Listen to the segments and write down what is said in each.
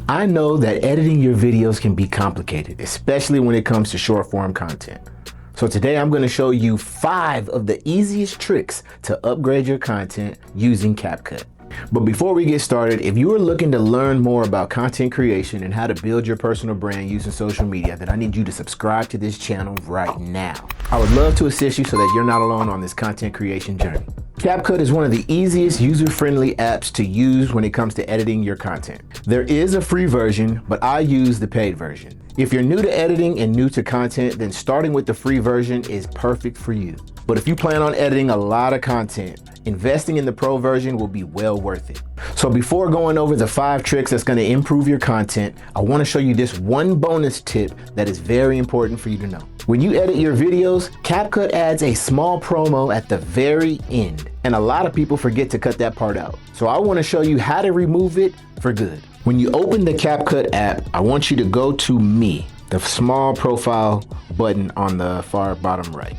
I know that editing your videos can be complicated, especially when it comes to short form content. So today I'm going to show you 5 of the easiest tricks to upgrade your content using CapCut. But before we get started, if you are looking to learn more about content creation and how to build your personal brand using social media, then I need you to subscribe to this channel right now. I would love to assist you so that you're not alone on this content creation journey. CapCut is one of the easiest user-friendly apps to use when it comes to editing your content. There is a free version, but I use the paid version. If you're new to editing and new to content, then starting with the free version is perfect for you. But if you plan on editing a lot of content, investing in the pro version will be well worth it. So before going over the 5 tricks that's going to improve your content, I want to show you this one bonus tip that is very important for you to know. When you edit your videos, CapCut adds a small promo at the very end, and a lot of people forget to cut that part out. So I want to show you how to remove it for good. When you open the CapCut app, I want you to go to Me, the small profile button on the far bottom right.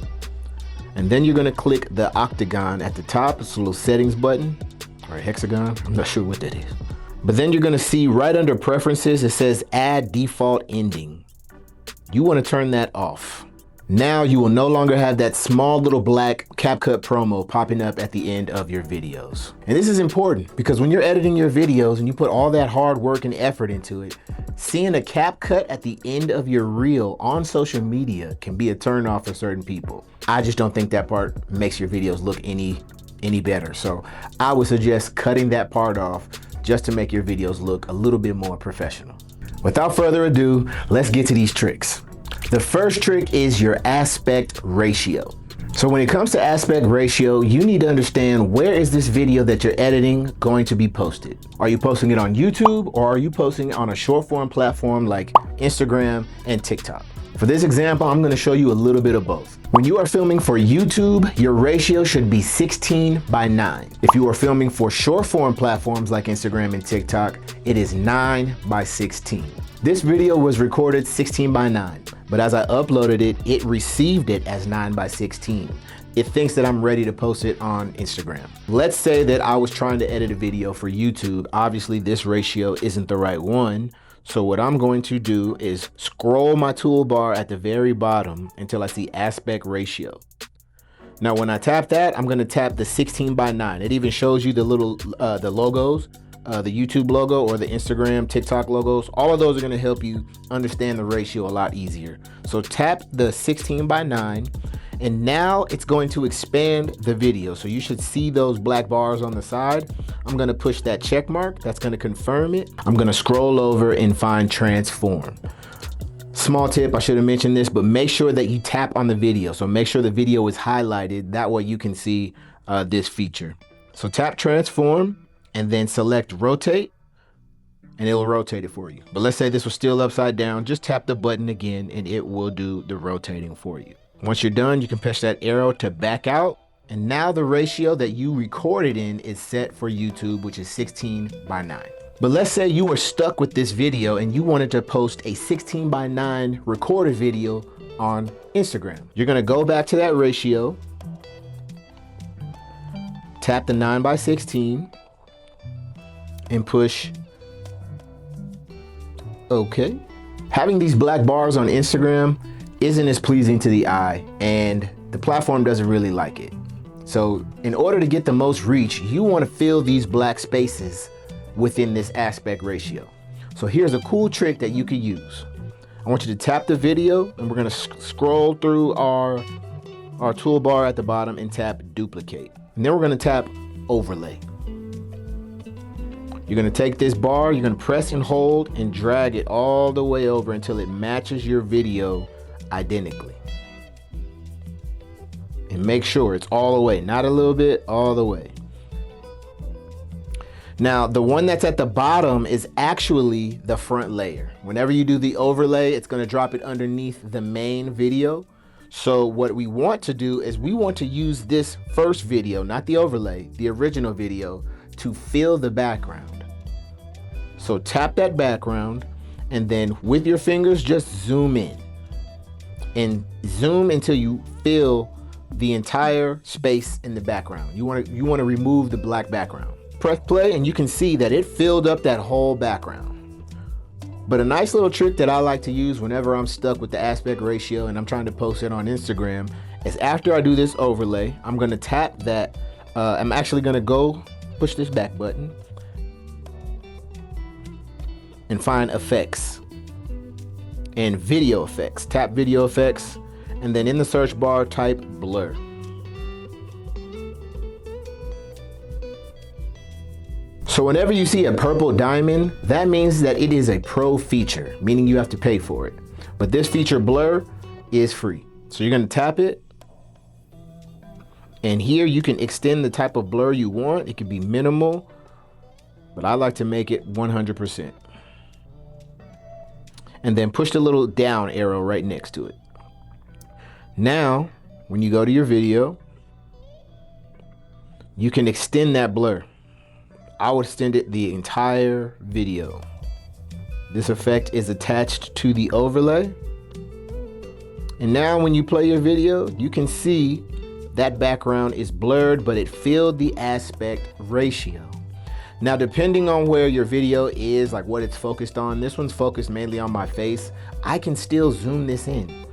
And then you're going to click the octagon at the top. It's a little settings button, or a hexagon. I'm not sure what that is. But then you're going to see right under preferences, it says add default ending. You want to turn that off. Now you will no longer have that small little black CapCut promo popping up at the end of your videos. And this is important because when you're editing your videos and you put all that hard work and effort into it, seeing a CapCut at the end of your reel on social media can be a turnoff for certain people. I just don't think that part makes your videos look any better. So I would suggest cutting that part off just to make your videos look a little bit more professional. Without further ado, let's get to these tricks. The first trick is your aspect ratio. So when it comes to aspect ratio, you need to understand, where is this video that you're editing going to be posted? Are you posting it on YouTube, or are you posting it on a short form platform like Instagram and TikTok? For this example, I'm going to show you a little bit of both. When you are filming for YouTube, your ratio should be 16:9. If you are filming for short form platforms like Instagram and TikTok, it is 9:16. This video was recorded 16:9, but as I uploaded it, it received it as 9:16. It thinks that I'm ready to post it on Instagram. Let's say that I was trying to edit a video for YouTube. Obviously, this ratio isn't the right one. So what I'm going to do is scroll my toolbar at the very bottom until I see aspect ratio. Now, when I tap that, I'm going to tap the 16:9. It even shows you the little the logos. The YouTube logo or the Instagram, TikTok logos. All of those are going to help you understand the ratio a lot easier. So tap the 16:9, and now it's going to expand the video. So you should see those black bars on the side. I'm going to push that check mark. That's going to confirm it. I'm going to scroll over and find transform. Small tip, I should have mentioned this, but make sure that you tap on the video. So make sure the video is highlighted. That way you can see this feature. So tap transform, and then select rotate, and it will rotate it for you. But let's say this was still upside down, just tap the button again and it will do the rotating for you. Once you're done, you can push that arrow to back out, and now the ratio that you recorded in is set for YouTube, which is 16:9. But let's say you were stuck with this video and you wanted to post a 16:9 recorded video on Instagram. You're gonna go back to that ratio, tap the 9:16, and push OK. Having these black bars on Instagram isn't as pleasing to the eye, and the platform doesn't really like it. So in order to get the most reach, you want to fill these black spaces within this aspect ratio. So here's a cool trick that you could use. I want you to tap the video, and we're going to scroll through our toolbar at the bottom and tap duplicate. And then we're going to tap overlay. You're going to take this bar, you're going to press and hold and drag it all the way over until it matches your video identically. And make sure it's all the way, not a little bit, all the way. Now, the one that's at the bottom is actually the front layer. Whenever you do the overlay, it's going to drop it underneath the main video. So what we want to do is we want to use this first video, not the overlay, the original video, to fill the background. So tap that background, and then with your fingers, just zoom in and zoom until you fill the entire space in the background. You want to remove the black background. Press play and you can see that it filled up that whole background. But a nice little trick that I like to use whenever I'm stuck with the aspect ratio and I'm trying to post it on Instagram is after I do this overlay, I'm gonna tap that, I'm actually gonna go push this back button and find effects and video effects. Tap video effects, and then in the search bar type blur. So whenever you see a purple diamond, that means that it is a pro feature, meaning you have to pay for it. But this feature blur is free. So you're gonna tap it, and here you can extend the type of blur you want. It could be minimal, but I like to make it 100%. And then push the little down arrow right next to it. Now, when you go to your video, you can extend that blur. I would extend it the entire video. This effect is attached to the overlay. And now when you play your video, you can see that background is blurred, but it filled the aspect ratio. Now, depending on where your video is, like what it's focused on, this one's focused mainly on my face, I can still zoom this in.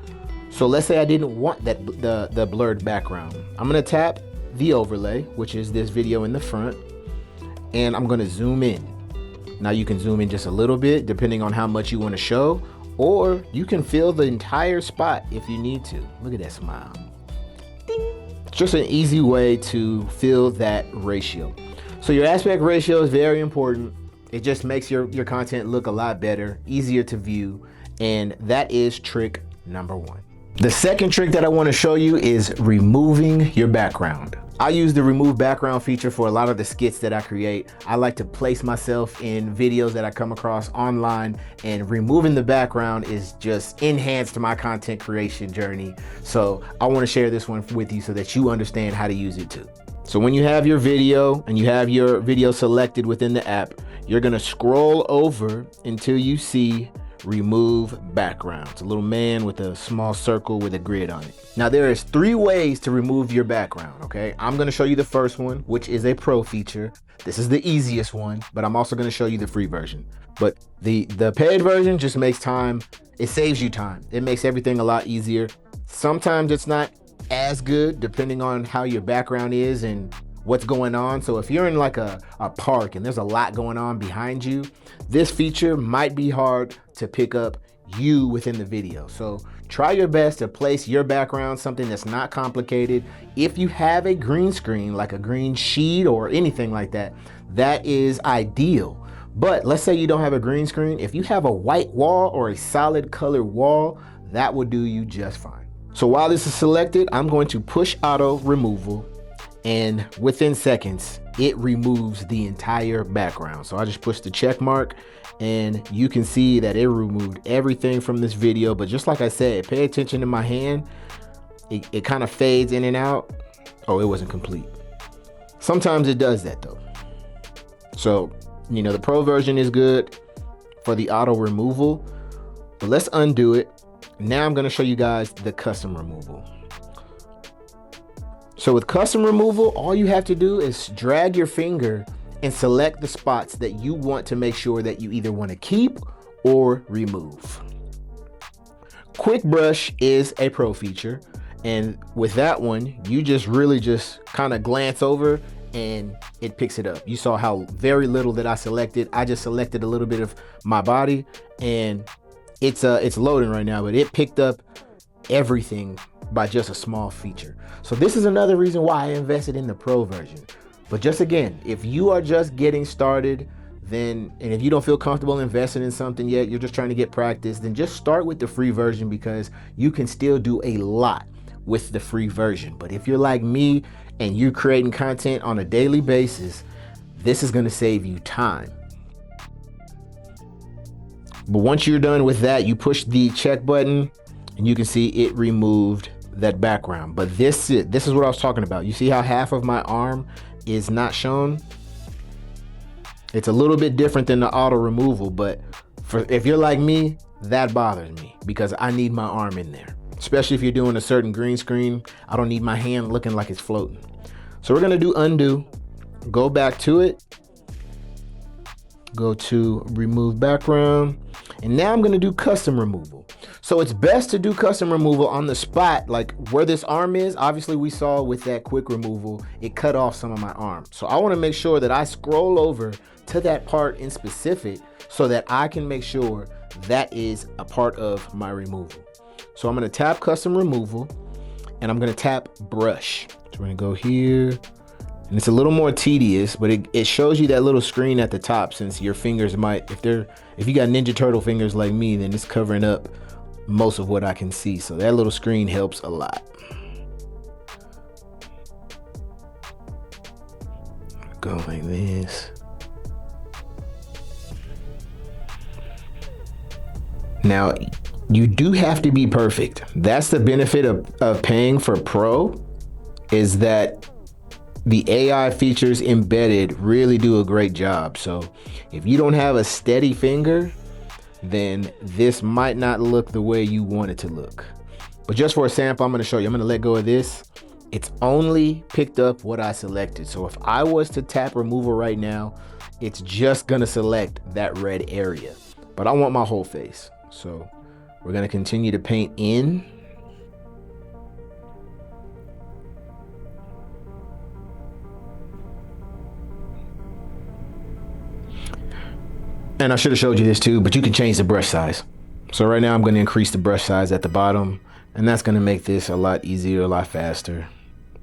So let's say I didn't want that the blurred background. I'm gonna tap the overlay, which is this video in the front, and I'm gonna zoom in. Now you can zoom in just a little bit depending on how much you wanna show, or you can fill the entire spot if you need to. Look at that smile. Ding. It's just an easy way to fill that ratio. So your aspect ratio is very important. It just makes your content look a lot better, easier to view, and that is trick number 1. The second trick that I want to show you is removing your background. I use the remove background feature for a lot of the skits that I create. I like to place myself in videos that I come across online, and removing the background is just enhanced my content creation journey. So I want to share this one with you so that you understand how to use it too. So when you have your video and you have your video selected within the app, you're gonna scroll over until you see remove background. It's a little man with a small circle with a grid on it. Now there is 3 ways to remove your background, okay? I'm gonna show you the first one, which is a pro feature. This is the easiest one, but I'm also gonna show you the free version. But the paid version just makes time, it saves you time. It makes everything a lot easier. Sometimes it's not as good depending on how your background is and what's going on. So if you're in like a park and there's a lot going on behind you, this feature might be hard to pick up you within the video. So try your best to place your background, something that's not complicated. If you have a green screen, like a green sheet or anything like that, that is ideal. But let's say you don't have a green screen. If you have a white wall or a solid colored wall, that will do you just fine. So while this is selected, I'm going to push auto removal, and within seconds, it removes the entire background. So I just push the check mark, and you can see that it removed everything from this video. But just like I said, pay attention to my hand. It kind of fades in and out. Oh, it wasn't complete. Sometimes it does that though. So, you know, the pro version is good for the auto removal, but let's undo it. Now I'm gonna show you guys the custom removal. So with custom removal, all you have to do is drag your finger and select the spots that you want to make sure that you either want to keep or remove. Quick brush is a pro feature, and with that one, you just really just kind of glance over and it picks it up. You saw how very little that I selected. I just selected a little bit of my body, and it's loading right now, but it picked up everything by just a small feature. So this is another reason why I invested in the pro version. But just again, if you are just getting started, and if you don't feel comfortable investing in something yet, you're just trying to get practice, then just start with the free version, because you can still do a lot with the free version. But if you're like me and you're creating content on a daily basis, this is going to save you time. But once you're done with that, you push the check button and you can see it removed that background. But this is what I was talking about. You see how half of my arm is not shown? It's a little bit different than the auto removal, but if you're like me, that bothers me because I need my arm in there. Especially if you're doing a certain green screen, I don't need my hand looking like it's floating. So we're gonna do undo, go back to it, go to remove background, And now I'm gonna do custom removal. So it's best to do custom removal on the spot, like where this arm is. Obviously we saw with that quick removal, it cut off some of my arm. So I wanna make sure that I scroll over to that part in specific so that I can make sure that is a part of my removal. So I'm gonna tap custom removal and I'm gonna tap brush. So we're gonna go here, and it's a little more tedious, but it shows you that little screen at the top, since your fingers might, if you got Ninja Turtle fingers like me, then it's covering up most of what I can see. So that little screen helps a lot. Go like this. Now, you do have to be perfect. That's the benefit of paying for Pro, is that the AI features embedded really do a great job. So if you don't have a steady finger, then this might not look the way you want it to look. But just for a sample, I'm gonna show you. I'm gonna let go of this. It's only picked up what I selected. So if I was to tap removal right now, it's just gonna select that red area. But I want my whole face. So we're gonna continue to paint in. And I should have showed you this too, but you can change the brush size. So right now I'm going to increase the brush size at the bottom, and that's going to make this a lot easier, a lot faster,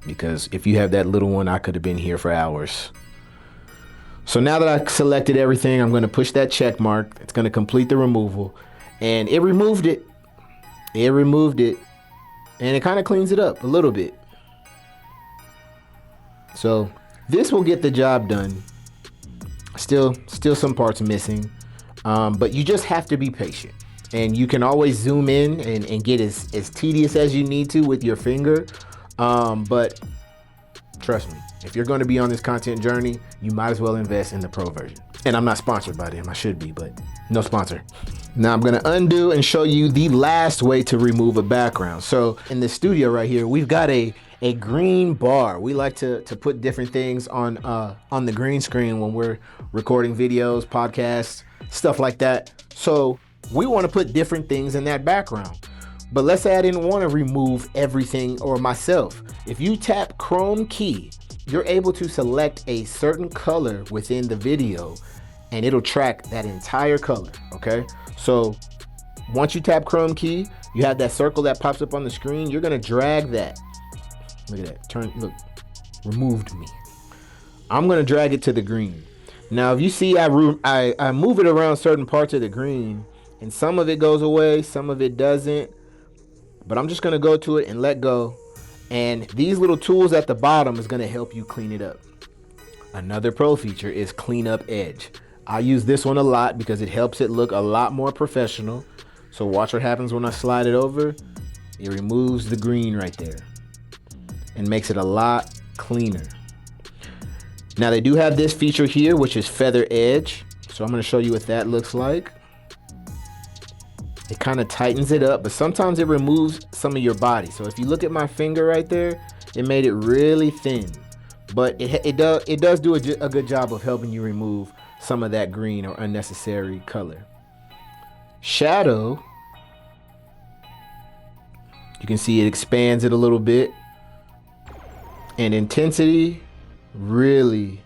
because if you have that little one, I could have been here for hours. So now that I selected everything, I'm going to push that check mark. It's going to complete the removal, and it removed it. It removed it, and it kind of cleans it up a little bit. So this will get the job done. Still some parts missing, but you just have to be patient, and you can always zoom in and get as tedious as you need to with your finger. But trust me, if you're going to be on this content journey, you might as well invest in the Pro version. And I'm not sponsored by them. I should be, but no sponsor. Now I'm going to undo and show you the last way to remove a background. So in the studio right here, we've got a green bar. We like to put different things on the green screen when we're recording videos, podcasts, stuff like that. So we want to put different things in that background. But let's say I didn't want to remove everything, or myself. If you tap Chrome key, you're able to select a certain color within the video, and it'll track that entire color, okay? So once you tap Chrome key, you have that circle that pops up on the screen. You're gonna drag that. Look at that, look, removed me. I'm gonna drag it to the green. Now, if you see, I move it around certain parts of the green, and some of it goes away, some of it doesn't, but I'm just gonna go to it and let go. And these little tools at the bottom is gonna help you clean it up. Another Pro feature is Clean Up Edge. I use this one a lot because it helps it look a lot more professional. So watch what happens when I slide it over. It removes the green right there and makes it a lot cleaner. Now they do have this feature here, which is Feather Edge. So I'm gonna show you what that looks like. It kind of tightens it up, but sometimes it removes some of your body. So if you look at my finger right there, it made it really thin, but it does do a good job of helping you remove some of that green or unnecessary color. Shadow, you can see it expands it a little bit. And intensity really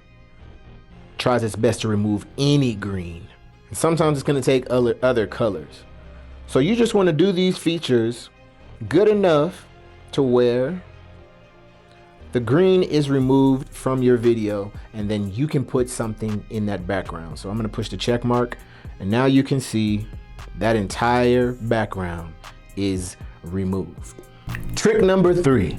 tries its best to remove any green. And sometimes it's going to take other colors. So you just want to do these features good enough to where the green is removed from your video, and then you can put something in that background. So I'm going to push the check mark, and now you can see that entire background is removed. Trick number 3.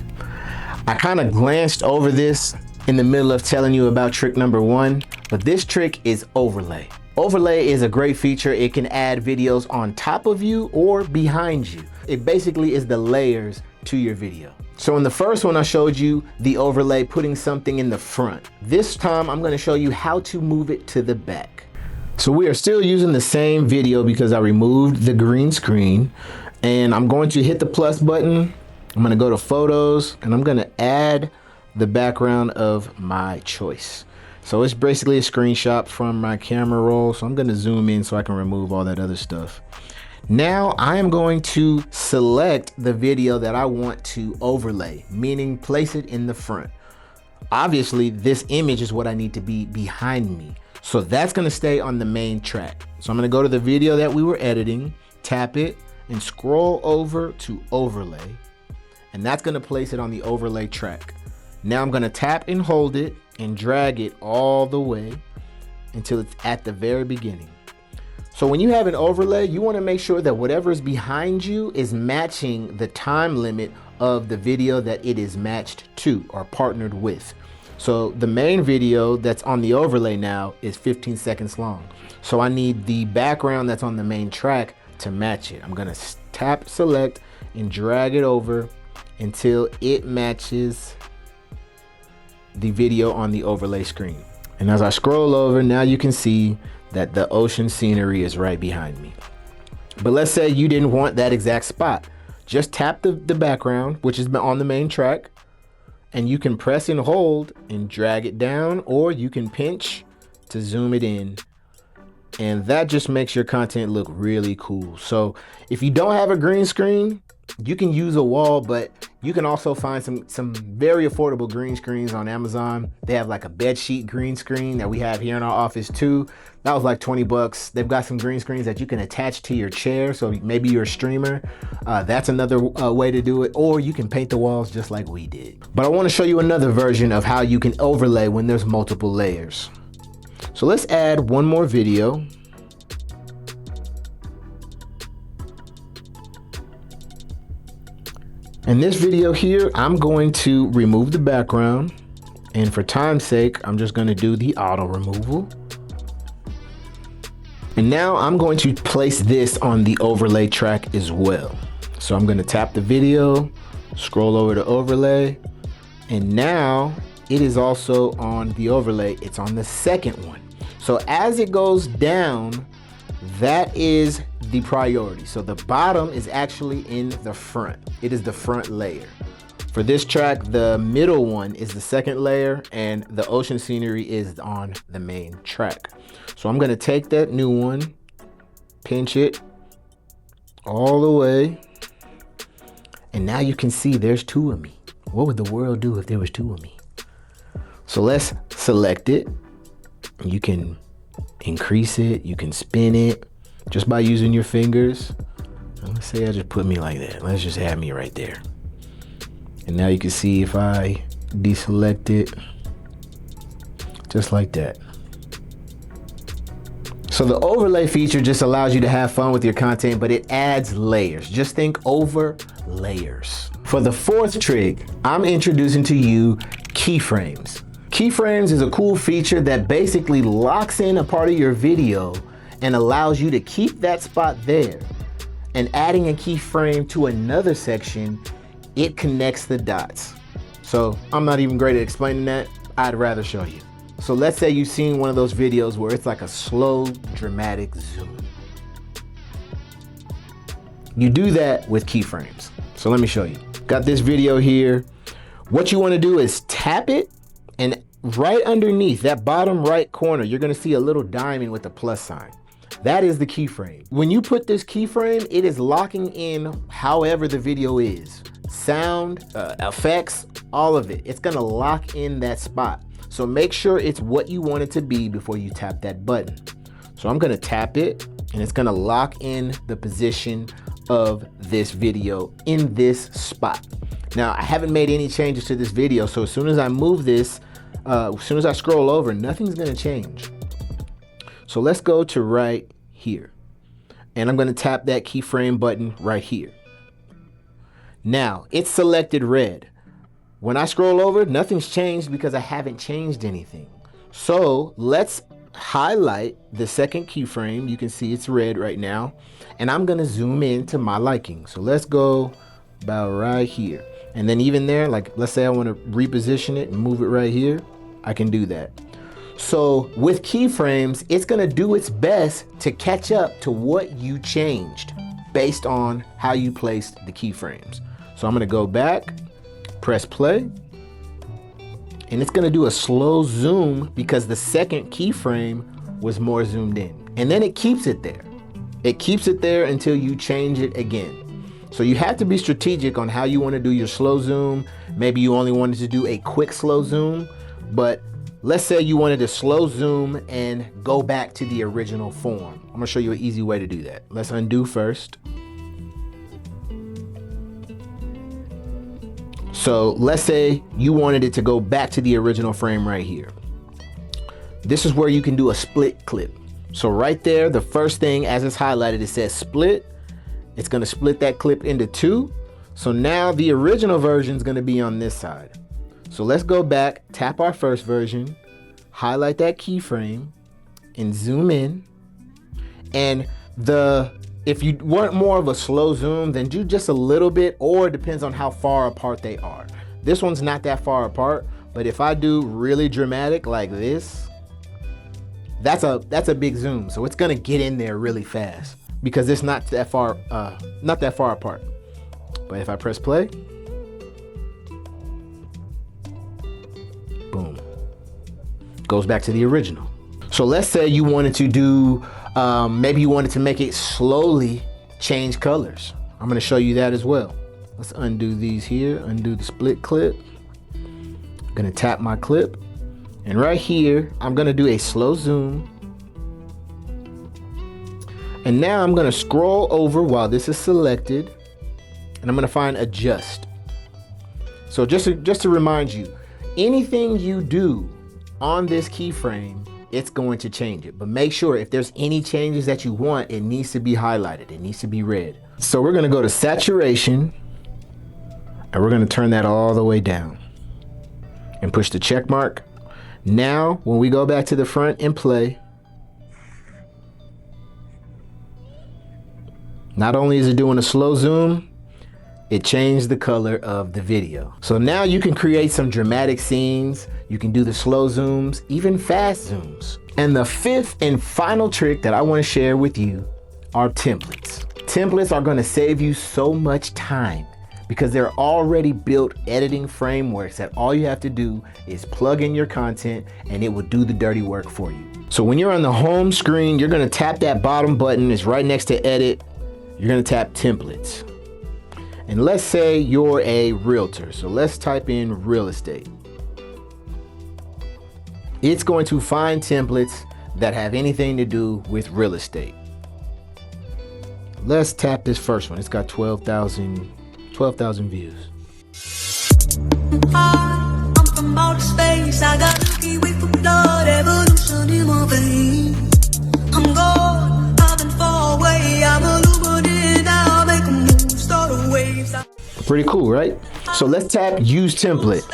I kind of glanced over this in the middle of telling you about trick number 1, but this trick is overlay. Overlay is a great feature. It can add videos on top of you or behind you. It basically is the layers to your video. So in the first one, I showed you the overlay, putting something in the front. This time, I'm gonna show you how to move it to the back. So we are still using the same video because I removed the green screen, and I'm going to hit the plus button. I'm gonna go to photos, and I'm gonna add the background of my choice. So it's basically a screenshot from my camera roll. So I'm gonna zoom in so I can remove all that other stuff. Now I am going to select the video that I want to overlay, meaning place it in the front. Obviously, this image is what I need to be behind me. So that's gonna stay on the main track. So I'm gonna go to the video that we were editing, tap it, and scroll over to overlay. And that's gonna place it on the overlay track. Now I'm gonna tap and hold it and drag it all the way until it's at the very beginning. So when you have an overlay, you wanna make sure that whatever is behind you is matching the time limit of the video that it is matched to or partnered with. So the main video that's on the overlay now is 15 seconds long. So I need the background that's on the main track to match it. I'm gonna tap select and drag it over until it matches the video on the overlay screen. And as I scroll over, now you can see that the ocean scenery is right behind me. But let's say you didn't want that exact spot. Just tap the background, which is on the main track, and you can press and hold and drag it down, or you can pinch to zoom it in. And that just makes your content look really cool. So if you don't have a green screen, you can use a wall, but you can also find some very affordable green screens on Amazon. They have like a bed sheet green screen that we have here in our office too. That was like 20 bucks. They've got some green screens that you can attach to your chair. So maybe you're a streamer. That's another way to do it. Or you can paint the walls just like we did. But I want to show you another version of how you can overlay when there's multiple layers. So let's add one more video. In this video here, I'm going to remove the background, and for time's sake, I'm just going to do the auto removal. And now I'm going to place this on the overlay track as well. So I'm going to tap the video, scroll over to overlay, and now it is also on the overlay. It's on the second one. So as it goes down, that is the priority. So the bottom is actually in the front. It is the front layer. For this track, the middle one is the second layer, and the ocean scenery is on the main track. So I'm gonna take that new one, pinch it all the way, and now you can see there's two of me. What would the world do if there was two of me? So let's select it. You can increase it, you can spin it just by using your fingers. Let's say I just put me like that. Let's just have me right there. And now you can see if I deselect it, just like that. So the overlay feature just allows you to have fun with your content, but it adds layers. Just think over layers. For the fourth trick, I'm introducing to you keyframes. Keyframes is a cool feature that basically locks in a part of your video and allows you to keep that spot there. And adding a keyframe to another section, it connects the dots. So I'm not even great at explaining that. I'd rather show you. So let's say you've seen one of those videos where it's like a slow, dramatic zoom. You do that with keyframes. So let me show you. Got this video here. What you want to do is tap it, and right underneath that bottom right corner, you're going to see a little diamond with a plus sign. That is the keyframe. When you put this keyframe, it is locking in however the video is. Sound, effects, all of it. It's gonna lock in that spot. So make sure it's what you want it to be before you tap that button. So I'm gonna tap it, and it's gonna lock in the position of this video in this spot. Now, I haven't made any changes to this video, so as soon as I move this, as soon as I scroll over, nothing's gonna change. So let's go to right here, and I'm gonna tap that keyframe button right here. Now, it's selected red. When I scroll over, nothing's changed because I haven't changed anything. So let's highlight the second keyframe. You can see it's red right now, and I'm gonna zoom in to my liking. So let's go about right here. And then even there, like let's say I wanna reposition it and move it right here, I can do that. So with keyframes, it's gonna do its best to catch up to what you changed based on how you placed the keyframes. So I'm gonna go back, press play, And it's gonna do a slow zoom because the second keyframe was more zoomed in. And then it keeps it there. It keeps it there until you change it again. So you have to be strategic on how you wanna do your slow zoom. Maybe you only wanted to do a quick slow zoom, but let's say you wanted to slow zoom and go back to the original form. I'm gonna show you an easy way to do that. Let's undo first. So let's say you wanted it to go back to the original frame right here. This is where you can do a split clip. So right there, the first thing as it's highlighted, it says split. It's gonna split that clip into two. So now the original version is gonna be on this side. So let's go back, tap our first version, highlight that keyframe, and zoom in. And if you want more of a slow zoom, then do just a little bit, or it depends on how far apart they are. This one's not that far apart, but if I do really dramatic like this, that's a big zoom. So it's gonna get in there really fast because it's not that far apart. But if I press play, boom, goes back to the original. So let's say you wanted to do, maybe you wanted to make it slowly change colors. I'm gonna show you that as well. Let's undo these here, undo the split clip. I'm gonna tap my clip. And right here, I'm gonna do a slow zoom. And now I'm gonna scroll over while this is selected, and I'm gonna find adjust. So just to remind you, anything you do on this keyframe, it's going to change it. But make sure if there's any changes that you want, it needs to be highlighted. It needs to be red. So we're gonna go to saturation, and we're gonna turn that all the way down and push the check mark. Now, when we go back to the front and play, not only is it doing a slow zoom, it changed the color of the video. So now you can create some dramatic scenes. You can do the slow zooms, even fast zooms. And the fifth and final trick that I want to share with you are templates. Templates are going to save you so much time because they're already built editing frameworks that all you have to do is plug in your content and it will do the dirty work for you. So when you're on the home screen, you're going to tap that bottom button. It's right next to edit. You're going to tap templates. And let's say you're a realtor. So let's type in real estate. It's going to find templates that have anything to do with real estate. Let's tap this first one. It's got 12,000 views. I'm from outer space. I got Milky Way for blood, evolution in my veins. I'm gone, I've been far away. I'm illuminated now, make a move, start a wave. Pretty cool, right? So let's tap use template.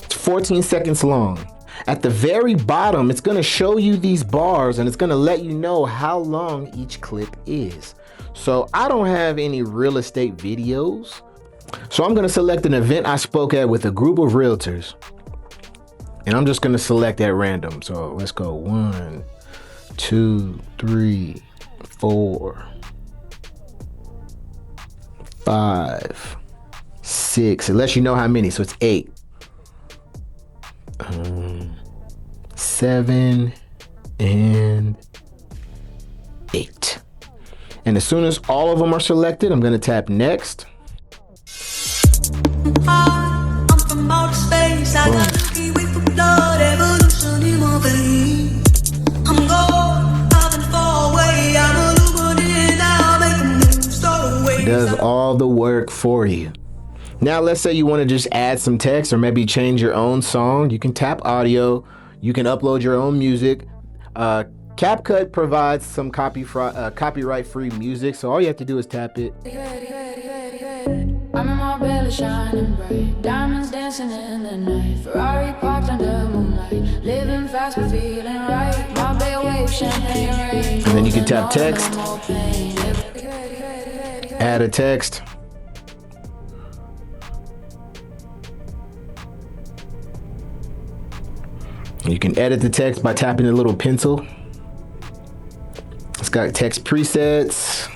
It's 14 seconds long. At the very bottom, it's gonna show you these bars and it's gonna let you know how long each clip is. So I don't have any real estate videos. So I'm gonna select an event I spoke at with a group of realtors. And I'm just gonna select at random. So let's go 1, 2, 3, 4, 5, 6. It lets you know how many, so it's 8. 7 and 8. And as soon as all of them are selected, I'm going to tap next. I'm from outer space. I got Milky Way for blood, evolution in my veins. I'm gone, I've been far away. I'm illuminated now, make a move, start a wave. It does all the work for you. Now let's say you want to just add some text or maybe change your own song. You can tap audio. You can upload your own music. CapCut provides some copyright-free music, so all you have to do is tap it. I'm in my belly shining bright, diamonds dancing in the night, Ferrari parked under moonlight, living fast but feeling right, my bed wave champagne rain. And then you can tap text, add a text. You can edit the text by tapping the little pencil. It's got text presets,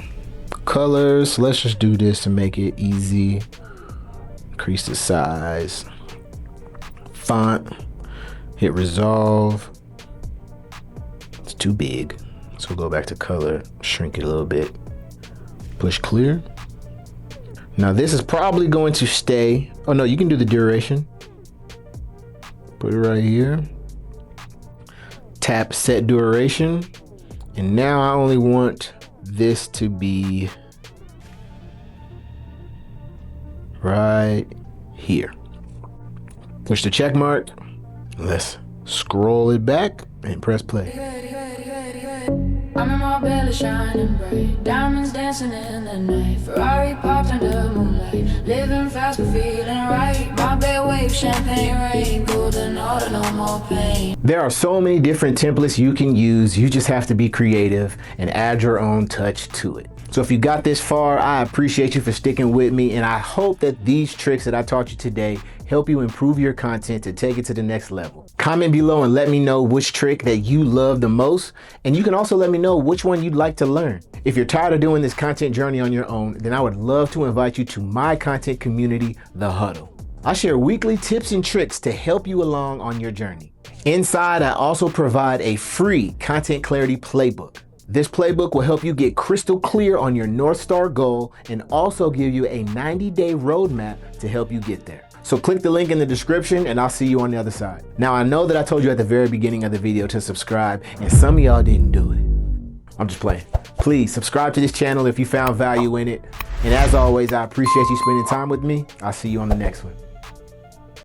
colors. Let's just do this to make it easy. Increase the size. font, hit resolve. It's too big. So we'll go back to color, shrink it a little bit, push clear. Now this is probably going to stay. Oh no, you can do the duration. Put it right here. Tap set duration. And now I only want this to be right here. Push the check mark. Let's scroll it back and press play. I'm in my belly shining bright, diamonds dancing in the night, Ferrari parked under moonlight, living fast but feeling right, my bed wave, champagne rain, golden order, no more pain. There are so many different templates you can use. You just have to be creative and add your own touch to it. So if you got this far, I appreciate you for sticking with me, and I hope that these tricks that I taught you today help you improve your content to take it to the next level. Comment below and let me know which trick that you love the most, and you can also let me know which one you'd like to learn. If you're tired of doing this content journey on your own, then I would love to invite you to my content community, The Huddle. I share weekly tips and tricks to help you along on your journey. Inside, I also provide a free content clarity playbook. This playbook will help you get crystal clear on your North Star goal and also give you a 90-day roadmap to help you get there. So click the link in the description and I'll see you on the other side. Now I know that I told you at the very beginning of the video to subscribe and some of y'all didn't do it. I'm just playing. Please subscribe to this channel if you found value in it. And as always, I appreciate you spending time with me. I'll see you on the next one.